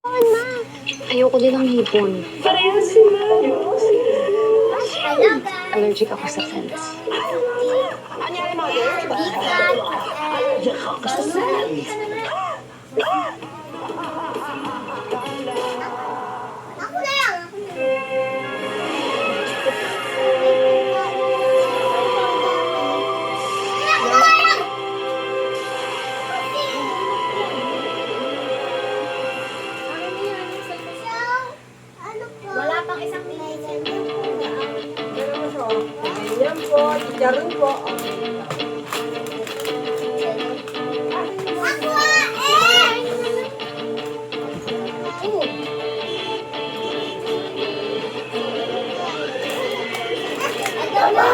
Oo na. Ayoko din ng hipon. Parehas sila. Allergic ako sa scents. Anyari, mother? Allergic ako sa scent. Ako lang. Wala pang isang minute. Yan po, chicharon po. Ako eh! Ito na.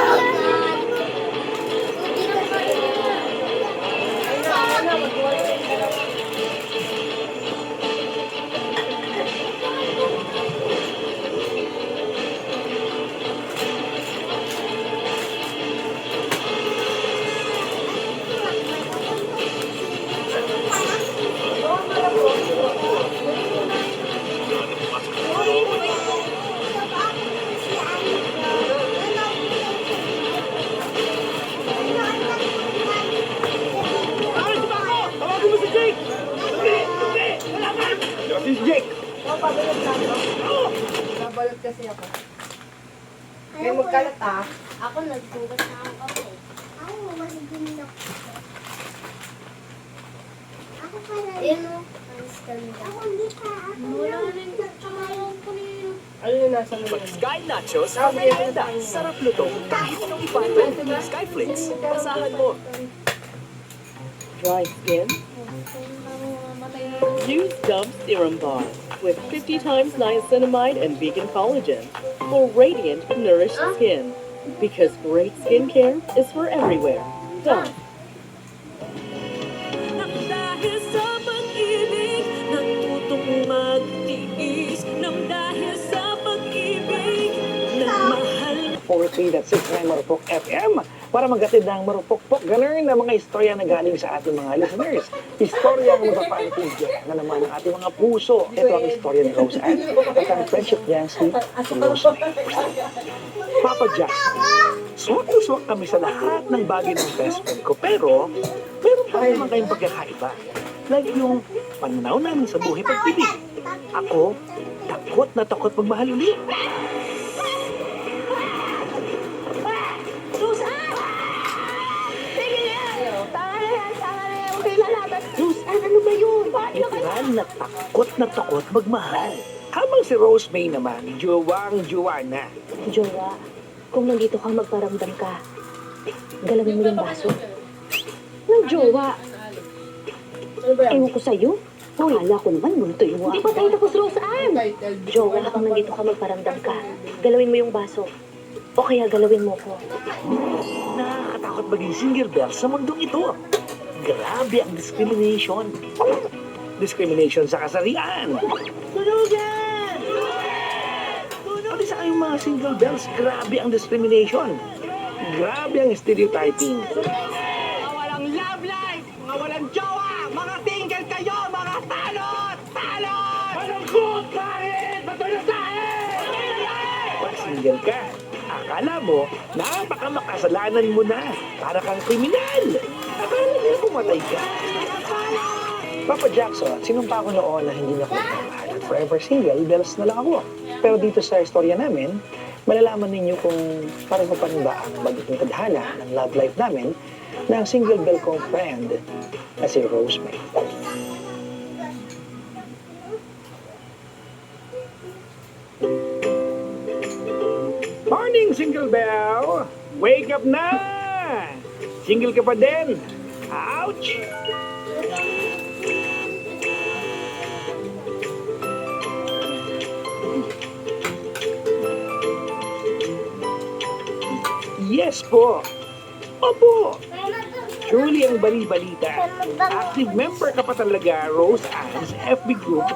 Tawagin mo si Jake! Si Jake! Nabalot kasi ako. Kaya magkalat ah. Ako nagbukas na ang kape. Ako masigin ako. Ako pala. Ayun o. Alis kami. Ako hindi pa. Wala na yung tsakayon ko niyo. Ano yung nasa Pag Sky Nachos ang merienda. Sarap luto. Kahit anong iba, Skyflakes. Asahan mo. Dry skin? Use Dove Serum Bar with 50 times niacinamide and vegan collagen for radiant, nourished skin. Because great skincare is for everywhere. Dove. Nang dahil sa pag-ibig, natutong magtiis. Nang dahil sa pag-ibig, nagmahal. 4.3.6 Marupok FM para maghatid ng marupok-pok ganun na mga istorya na galing sa ating mga listeners. Istorya ng mapapantig na naman ang ating mga puso. Ito ang istorya ni Rose Ann at ang friendship niya si Rose May. Papa Jack, swak na swak kami sa lahat ng bagay ng best friend ko, pero meron pa naman kayong pagkakaiba. Like yung pananaw namin sa buhay pag-ibig. Ako, takot na takot magmahal ulit. Susan, ano ba yun? Literal na takot magmahal. Habang si Rose May naman, juwang-juwa na. Jowa, kung nandito ka, magparamdam ka. Galawin mo yung baso. Ng jowa. Ewan ko sa'yo. Akala ko naman, multo yung Hindi pa tayo tapos, Roseanne. Jowa, kung nandito ka, magparamdam ka. Galawin mo yung baso. O kaya galawin mo ko. Nakakatakot maging single bell sa mundong ito. Grabe ang discrimination. Discrimination sa kasarian. Tulugan! Pati sa kayong mga single bells, grabe ang discrimination. Grabe ang stereotyping. Mga walang love life! Mga walang jowa! Mga single kayo! Mga talot! Talot! Malungkot! Kahit! Matulog Pag single ka, akala mo, napakamakasalanan mo na. Para kang kriminal. Akala niya pumatay ka. Papa Jackson, sinumpa ko noon na hindi na ako magmamahal at forever single, bells na lang ako. Pero dito sa istorya namin, malalaman ninyo kung pareho pa rin ba ang magiging tadhana ng love life namin ng single bell kong friend na si Rose May. Morning, single bell! Wake up na! Single ka pa din! Ouch! Yes po! Opo! Truly ang bali-balita. Active member ka pa talaga, Rose Ann's FB group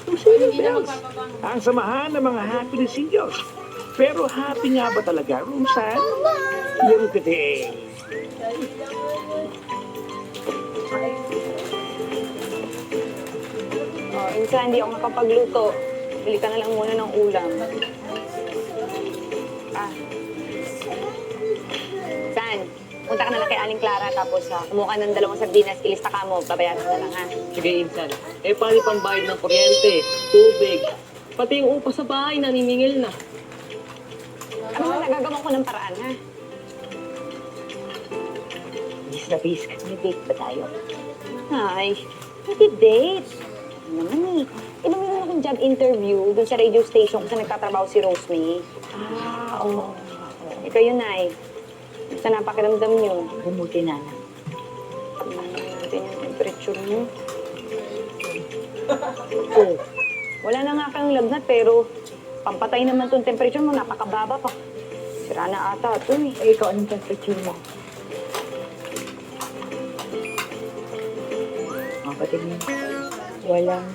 ng Single Bells. Ang samahan ng mga happy na singles. Pero happy nga ba talaga, Rose Ann? Yung today. Minsan, hindi ako makapagluto. Bili ka na lang muna ng ulam. Ah. San? Punta ka na lang kay Aling Clara, tapos kumuha ka ng 2 sardinas, ilista ka mo, babayaran ka na lang, ha? Sige, Insan. Eh, paano pambayad ng kuryente, tubig, pati yung upa sa bahay, naniningil na. Ano ba, nagagawa ko ng paraan, ha? Miss na Bisk, may date ba tayo? Ay, nag-date. Ano naman eh. Meron akong job interview dun sa radio station kung saan nagtatrabaho si Rosemary. Oo. Ikaw yun, Nay. Sa napakiramdam niyo. Bumuti na lang. Natin yung temperature niyo. Oh, wala na nga kayong lagnat pero pampatay naman tong temperature mo, napakababa pa. Sira na ata ito eh. Eh, ikaw anong temperature mo? Kapatid mo. Walang.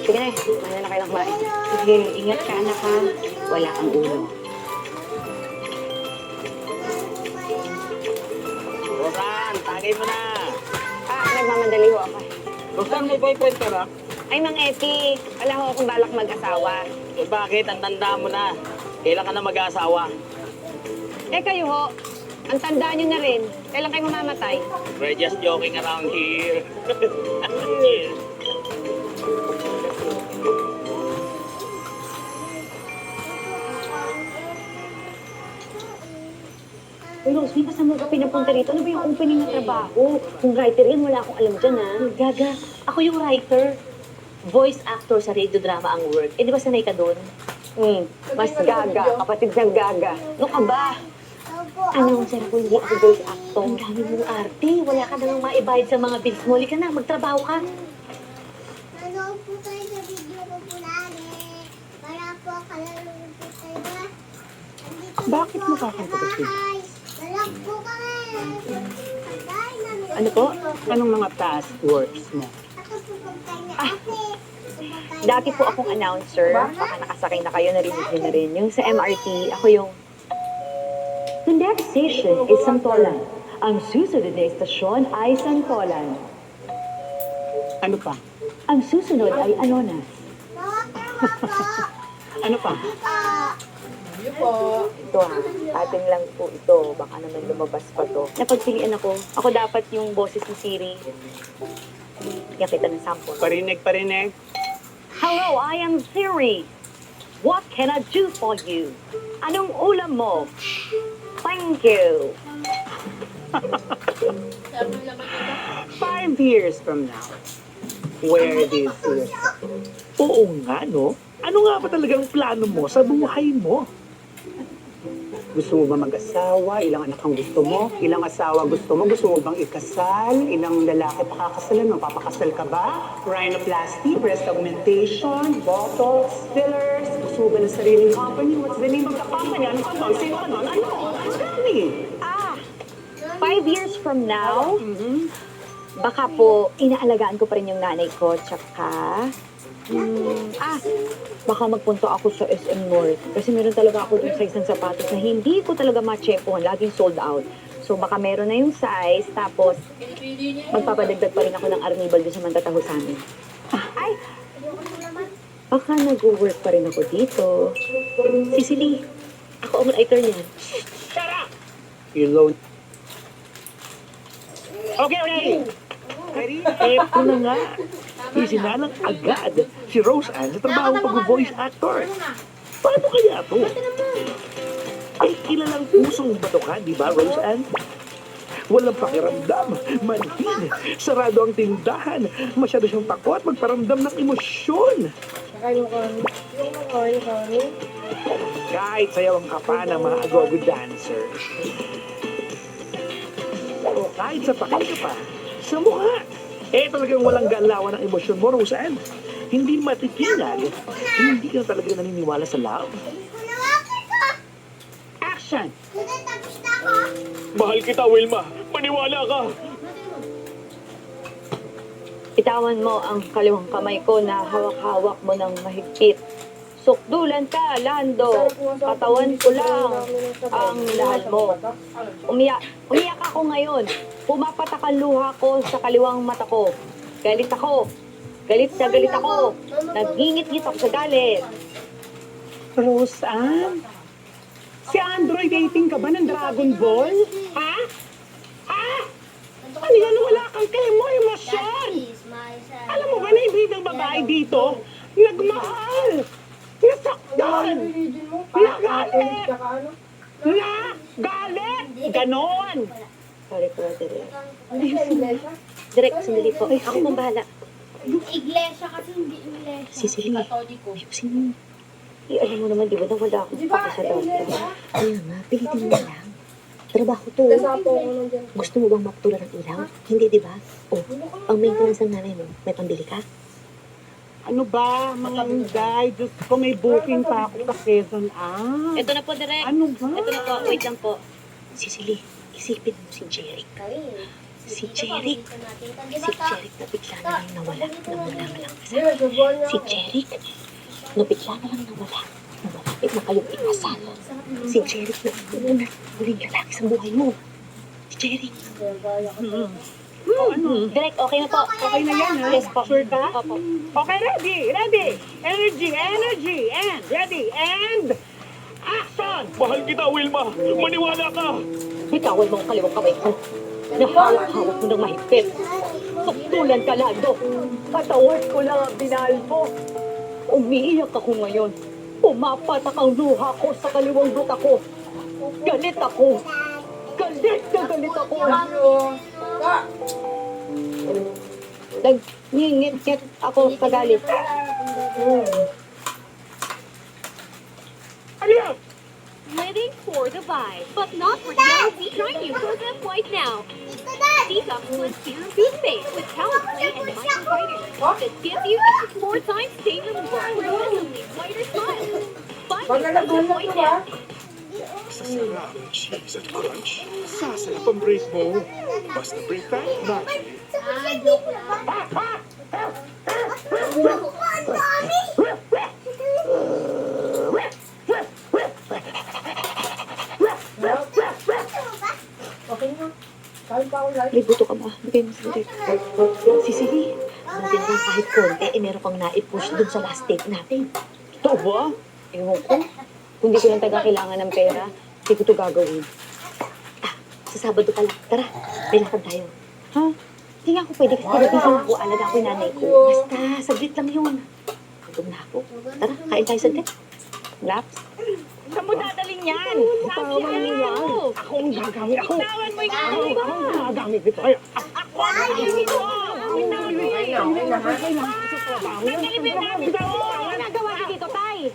Sige na, mahal na kayo ng kumain. Sige, ingat ka anak ha. Wala kang ulo. Rosan, tagay mo na. Nagmamadali ho ako. Rosan, may boyfriend ka ba? Ay, Mang Eti, wala ho akong balak mag-asawa. Eh, bakit? Ang tanda mo na. Kailan ka na mag-aasawa? Eh kayo ho, ang tandaan nyo na rin, kailan kayo mamamatay? We're just joking around here. Uy, Rosemary, basta mo ka pinapunta rito. Ano ba yung opening na trabaho? Kung writer yan, wala akong alam dyan, ha? Gaga, ako yung writer. Voice actor sa radio drama ang work. Eh, di ba sanay ka doon? Mas gaga, kapatid ng gaga. Ano ka ba? Announcer ko, hindi ako voice actor. Ang dami mong arte. Wala ka namang maibayad sa mga bills mo. Halika na, magtrabaho ka. Nanood po kayo sa video ko po lagi. Para po kalaro po tayo ba? Andito Bakit po mo ako sa kakanta kasi? bahay. Lalak po kami. Dahil namin- Ano po? Anong mga task works mo? Ako po pagkain na ate. Dati po akong announcer. Baka nakasakay na kayo, narinig niyo na rin. Yung sa MRT, ako yung... The next station is Santolan. Ang susunod na estasyon ay Santolan. Ano pa? Ang susunod ay Anonas. Ano pa? Ito ha, atin lang po ito. Baka naman lumabas pa to. Napagpilian ako. Ako dapat yung boses ni Siri. Bigyan kita ng sample. Parinig. Hello, I am Siri. What can I do for you? Anong ulam mo? Thank you. 5 years from now, where this is. Oo nga, no? Ano nga ba talagang plano mo sa buhay mo? Gusto mo ba mag-asawa? Ilang anak ang gusto mo? Ilang asawa gusto mo? Gusto mo bang ikasal? Ilang lalaki pakakasalan mo? Papakasal ka ba? Rhinoplasty, breast augmentation, botox, fillers? Gusto mo ba ng sariling company? What's the name of the company? Ano ka doon? Sino ka doon? Ano? Ano gani? 5 years from now, baka po, inaalagaan ko pa rin yung nanay ko. Tsaka, baka magpunto ako sa SM North. Kasi meron talaga ako yung size ng sapatos na hindi ko talaga ma-chepuhan. Laging sold out. So baka meron na yung size, tapos magpapadagdag pa rin ako ng arnibal doon sa Mandataho sa amin. Ay! Baka nag-work pa rin ako dito. Cecily, ako ang writer niyan. You loan. Okay. Ready? Eto na nga. Isinalang agad si Rose Ann sa trabaho pag-voice actor. Paano kaya to? Eh, kilalang pusong bato ka, di ba, Rose Ann? Walang pakiramdam, manhid, sarado ang tindahan, masyado siyang takot magparamdam ng emosyon. Kahit sayaw ang kapa ng mga agogo dancers. O kahit sa pakay ka pa, sa mukha. Eh, talagang walang galawan ng emosyon mo, Rose Ann. Hindi matitinag. Hindi ka talaga naniniwala sa love. Action! Tapos na ako. Mahal kita, Wilma. Maniwala ka. Itawan mo ang kaliwang kamay ko na hawak-hawak mo ng mahigpit. Sukdulan ka, Lando. Katawan ko lang ang minahal mo. Umiyak ako ngayon. Pumapatak ang luha ko sa kaliwang mata ko. Galit ako. Galit na galit ako. Nagingit-ngit ako sa galit. Roseanne? Si Android dating ka ba ng Dragon Ball? Ha? Ha? Ano yan? Wala kang emosyon. Alam mo ba na ibig ng babae dito? Nagmahal. Nasaktan. Nagalit. Nagalit. Ganon. Sorry po, Direk. Direk, sandali po. Ako pong bahala. Iglesia kasi hindi iglesia. Cecily, ayusin mo. Alam mo naman, di ba, na wala akong pake sa doktor. Kaya nga, pilitin mo lang. Trabaho to. Gusto mo bang maputulan ng ilaw? Hindi, di ba? O, ang maintenance ng nanay mo, may pambili ka? Ano ba, mga inday? Diyos ko, may booking pa ako sa Quezon. Ito na po, Direk. Ano ba? Ito na po, wait lang po. Cecily, isipin mo si Jeric. Si Jeric. Si Jeric na bigla na lang nawala. Namula ka lang sa Si Jeric na bigla na lang nawala. Namalapit na kayong ikasal. Si Jeric na una huling lalaki sa buhay mo. Si Jeric. Direk, okay na po. Okay na yan, ha? Yes po. Sure ka? Opo. Okay, ready, ready. Energy, energy, and ready, and action! Mahal kita, Wilma. Maniwala ka. Bitawan mo ang kaliwang kamay ko. Nahawak-hawak mo ng mahigpit. Suktulan ka, Lando. Katawad ko lang ang binahal mo. Umiiyak ako ngayon. Pumapatak ang luha ko sa kaliwang mata ko. Galit ako. Galit na galit ako. Nagngingit ako sa galit. Ano yan? Waiting for the buy, but not for Galaxy Shiny program right now. These up with serum toothpaste with calcium and microfibers that gives you up to 4 times staying more progressively whiter smile. Find your program right now. Sasarap ang cheese at crunch. Sasarap ang break mo. Basta break time, magic. Joke lang. Ang dami! May buto ka ba? Bigay mo sa direct. Cecily, buti na lang kahit konti, meron kang naipush dun sa last date natin. Ito ba? Ewan ko. Kung di ko lang taga kailangan ng pera, hindi ko ito gagawin. Sa Sabado ka lang. Tara, may lakad tayo. Ha? Hindi nga ako pwede kasi nabisin ako. Alaga ako yung nanay ko. Basta, saglit lang yun. Gutom na ako. Tara, kain tayo saglit. Laps? Saan mo dadaling yan? Bitawan mo yan. Ako ang gagamit ako. Bitawan mo yan. Ako ang gagamit ito. Ay, ako ang gagamit ito. Ano nagawa niyo dito, Tay?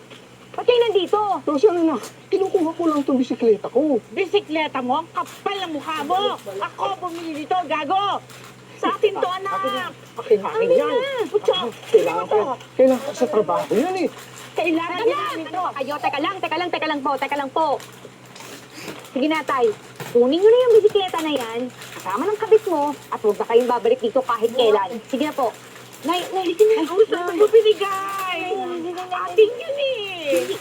Ba't kayo nandito? Roseanne, anak, kinukuha ko lang itong bisikleta ko. Bisikleta mo? Ang kapal ng mukha mo. Ako bumili dito, gago. Sa atin to, anak. Akin yan. Kailangan ko sa trabaho yan eh. Kailangan yan. Ano ba kayo? Teka lang po. Sige na, Tay. Kunin nyo na yung bisikleta na yan. Kasama ng kabit mo. At huwag na kayong babalik dito kahit kailan. Sige na po. Nay, sige na. Saan mo binigay? Ating yun eh.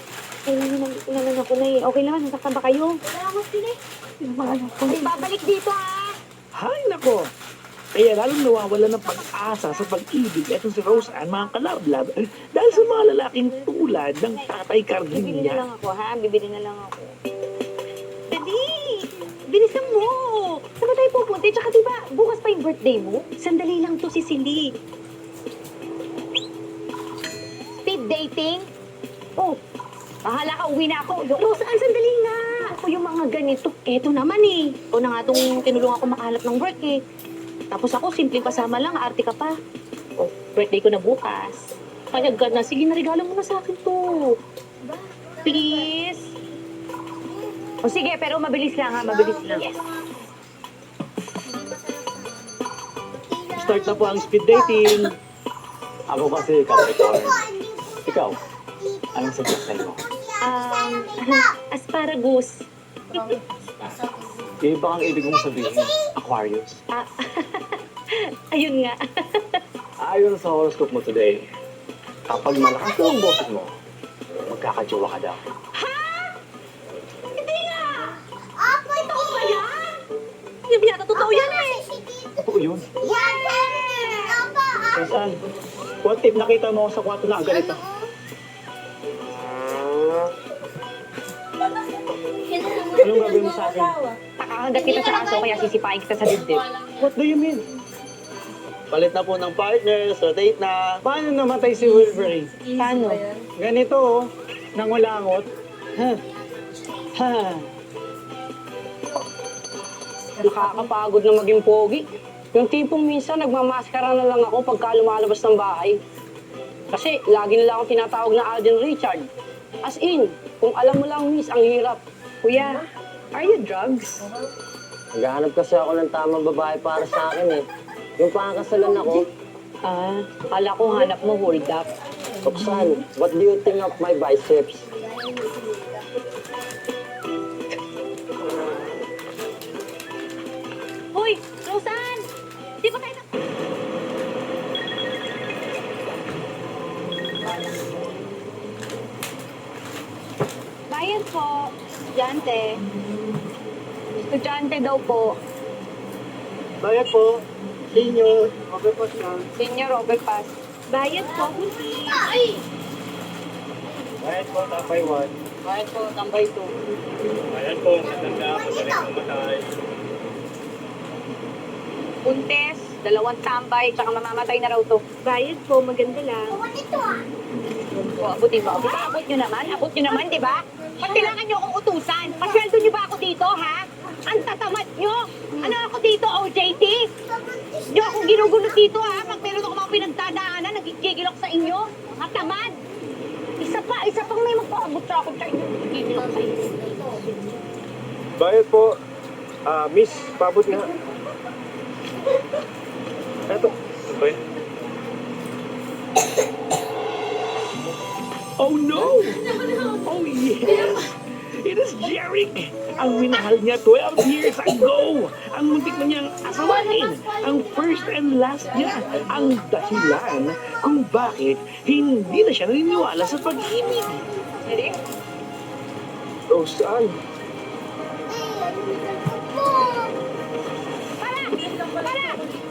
Nandito na lang ako, Nay. Okay naman, nasaktan ba kayo? Babalik dito, ha? Hay nako! Kaya lalong nawawala ng pag-asa sa pag-ibig etong si Roseanne, mga kalablab, dahil sa mga lalaking tulad ng tatay Bibili na Cardinia. lang ako, ha? Bibili na lang ako. Dali! Bilisan mo! Saan ba tayo pupunta? Tsaka diba, bukas pa yung birthday mo? Sandali lang to, Cecily. Speed dating? Oh, bahala ka, uwi na ako. Roseanne, sandali nga! Ako yung mga ganito. Eto naman eh. Ikaw na nga itong tinulungan ko makahanap ng work eh. Tapos ako, simpleng pasama lang, arte ka pa. Oh, birthday ko na bukas. Payag ka na. Sige, narigalo mo na sa akin to. Please? O sige, pero mabilis lang ha, mabilis lang. Yes. Start na po ang speed dating. Ako kasi Capricorn. Ikaw, anong suggest mo? Asparagus. Iba ang ibig mong sabihin, Aquarius. Ayun nga. Ayon sa horoscope mo today, kapag malakas ang boses mo, magkakajowa ka daw. Opo, ito ba yan? Hindi yata totoo yan eh. Totoo yun. Yan, opo. Rosan, what if nakita mo ako sa kwarto na ang ganito? Anong gagawin mo sa akin? Nakakagat kita sa aso, kaya sisipain kita sa dibdib. What do you mean? Palit na po ng partners, rotate na. Paano namatay si Wolverine? Paano? Ganito oh, nangulangot. Ha? Ha? Nakakapagod na maging pogi. Yung tipong minsan nagmamaskara na lang ako pagka lumalabas ng bahay. Kasi lagi nila akong tinatawag na Alden Richard. As in, kung alam mo lang miss, ang hirap. Kuya, are you drugs? Naghahanap kasi ako ng tamang babae para sa akin eh. Yung pangakasalan ako, Akala ko hanap mo hold up. Roxanne, what do you think of my biceps? Hoy, Rosan! Di ba tayo Bayad po, estudyante. Estudyante daw po. Bayad po. Senior. Okay po siya. Senior overpass. bayad po, hindi. Bayad po, tapay 1. Bakit po, tambay to? Bayad po, matanda, magaling mamatay. Buntes, 2 tambay, tsaka mamamatay na raw to. Bayad po, maganda lang. O, abutin mo. Abot nyo naman, di ba? Pag kailangan nyo akong utusan, pasweldo nyo ba ako dito, ha? Ang tatamad nyo! Ano ako dito, OJT? Nyo akong ginugulot dito, ha? Pag meron ako mga pinagdadaanan, nagigigil ako sa inyo. Mga tamad! Isa pang may magpaabot sa akin sa inyo. Nagigigil ako sa inyo. Bayad po. Miss, pabot nga. Eto. Okay. Oh no! Oh yes! It is Jeric! Ang minahal niya 12 years ago! Ang muntik na niyang asawahin! Ang first and last niya! Ang dahilan kung bakit hindi na siya naniniwala sa pag-ibig! Rosan.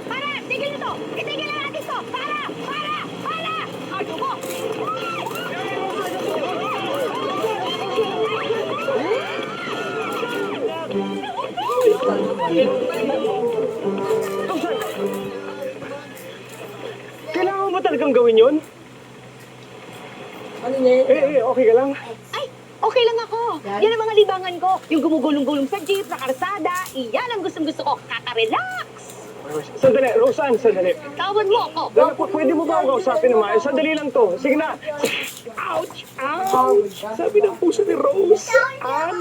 Para! Tigil nyo to! Itigil na natin to! Para! Ano mo? Kailangan mo ba talagang gawin yun? Ano niya? Okay ka lang. Ay, okay lang ako. Yan ang mga libangan ko. Yung gumugulong-gulong sa jeep, na karsada. Iyan ang gustong-gusto ko. Kaka-relax. Sandali, Rosan, sandali. Tawan mo ako. Pwede mo ba ako kausapin naman? Sandali lang to. Sige na. Ouch! Ouch! Sabi ng puso ni Rose, Ann!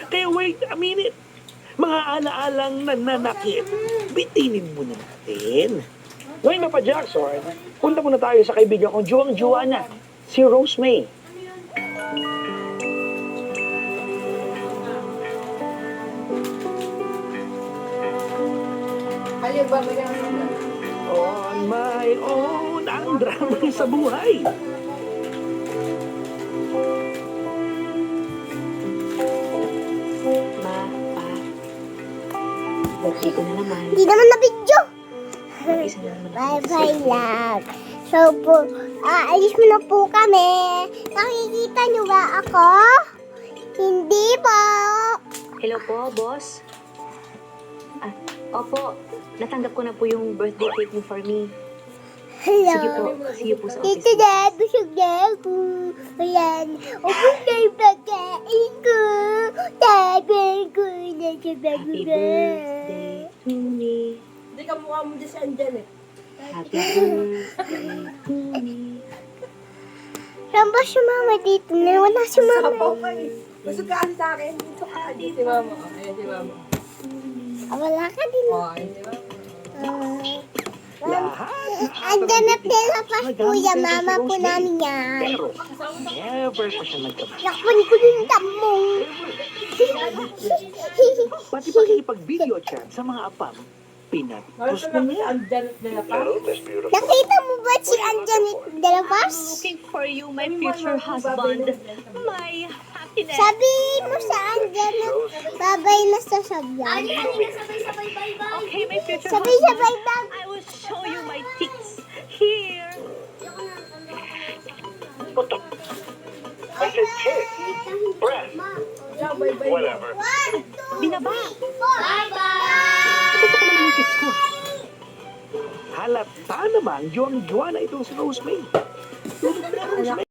Kaya wait a minute. Mga alaalang nananakit, bitinin mo na natin. Ngayon na pa, Jackson. Punta muna tayo sa kaibigan kong juwang-juwa na. Si Rose May. On my own, ang drama sa buhay. Birthday ko na naman. Hindi naman na-video. Mag-isa na naman. Bye-bye lang. So po, aalis mo na po kami. Nakikita niyo ba ako? Hindi po. Hello po, boss. Opo. Natanggap ko na po yung birthday cake niyo for me. Hello. Sige po. See you po sa office. Dito na, busog na ako. Ayan. Ubus na yung pagkain ko. Sabi ko na sa Happy birthday to me. Hindi ka mukha mo dyan si Anjan eh. Happy birthday to me. Saan ba si mama dito? Wala si mama. Sabaw ka eh. Busog ka kasi sa akin. Dito ka. Ayan si mama. Ayan si mama. Wala ka din. Ayan si mama. Andyan na pera pa kuya, mama po namin yan. Pero, never pa siya nagkabay. Lakpan ko yung damo. Pati pakikipag-video chat sa mga apam, Pinatpos mo niya. Nakita mo ba si Anjanit de la Paz? Looking for you, my future husband. My happiness. Sabi mo sa Anjanit, babay na sa sabyan. Okay, my future Sabay-sabay husband. bag. I will show you my tits. Here. I said kiss. Breath. Whatever. Binaba. Bye-bye! Ito ko naman yung tits ko. Halata naman, juwang-juwa na itong si Rosemary.